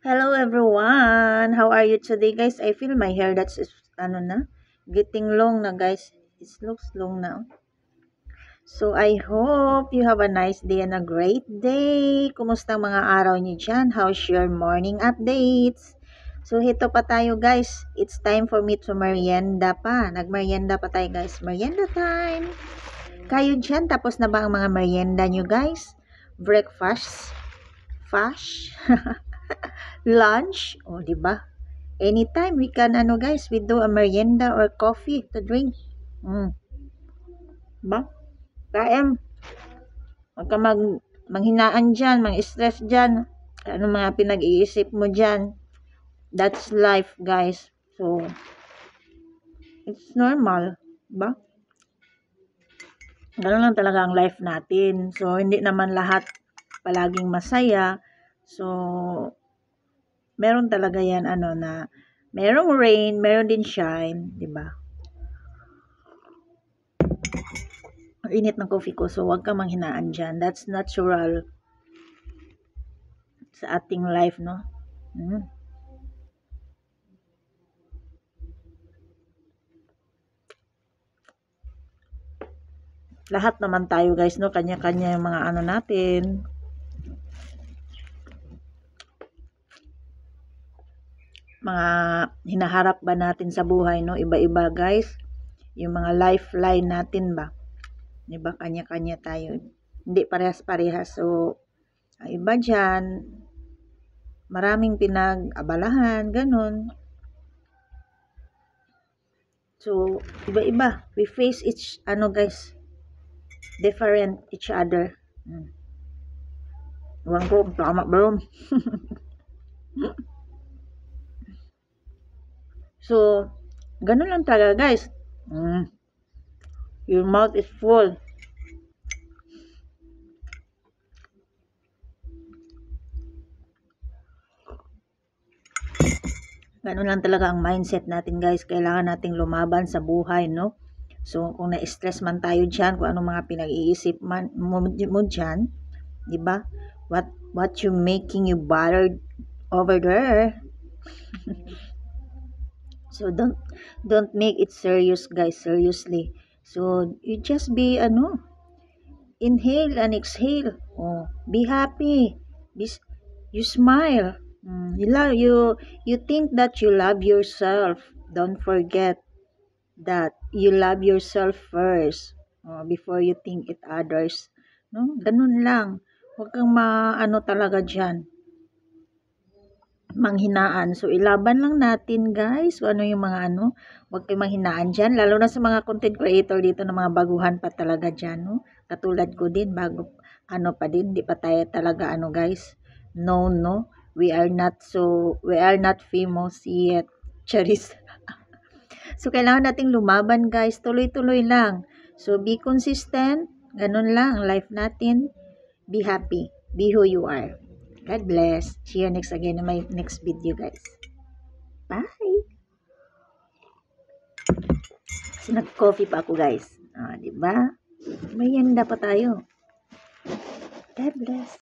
Hello everyone! How are you today guys? I feel my hair that's getting long na guys. It looks long now. So I hope you have a nice day and a great day. Kumusta ang mga araw niyo dyan? How's your morning updates? So hito pa tayo guys. It's time for me to merienda pa. Nagmerienda pa tayo guys. Merienda time! Kayo dyan, tapos na ba ang mga merienda nyo guys? Breakfast? Fash? Lunch, o di ba? Anytime we can guys, we do a merienda or coffee to drink. Ba? Kaem. Huwag ka manghinaan diyan, mang-stress diyan. Ano mga pinag-iisip mo diyan? That's life, guys. So it's normal, ba? Ganun lang talaga ang life natin. So hindi naman lahat palaging masaya. So meron talaga yan na merong rain, meron din shine, di ba? Init ng coffee ko, so wag ka manghinaan dyan. That's natural sa ating life, no? Lahat naman tayo guys, no? Kanya-kanya yung mga natin. Mga hinaharap ba natin sa buhay, no? Iba-iba guys. Yung mga lifeline natin ba? Diba? Kanya-kanya tayo. Hindi parehas-parehas. So, iba dyan, maraming pinag-abalahan, ganun. So, iba-iba. We face each, guys, different each other. Iwan ko, tama ba yun? So, ganun lang talaga guys. Your mouth is full. Ganun lang talaga ang mindset natin guys. Kailangan nating lumaban sa buhay, no? So, kung na-stress man tayo dyan, kung anong mga pinag-iisip mo dyan, di ba? What you making you bothered over there? So, don't make it serious, guys. Seriously. So, you just be, inhale and exhale. Oh, be happy. You smile. You think that you love yourself. Don't forget that you love yourself first before you think it others. No? Ganun lang. Huwag kang talaga dyan. Manghinaan. So, ilaban lang natin, guys. Kung ano yung mga huwag kayong manghinaan dyan. Lalo na sa mga content creator dito na mga baguhan pa talaga dyan, no? Katulad ko din, bago, pa din. Di pa tayo talaga, guys. No. We are not famous yet. Charis. So, kailangan nating lumaban, guys. Tuloy-tuloy lang. So, be consistent. Ganun lang ang life natin. Be happy. Be who you are. God bless. See you next again in my next video, guys. Bye! Kasi nag-coffee pa ako, guys. Diba? Mayanda pa tayo. God bless.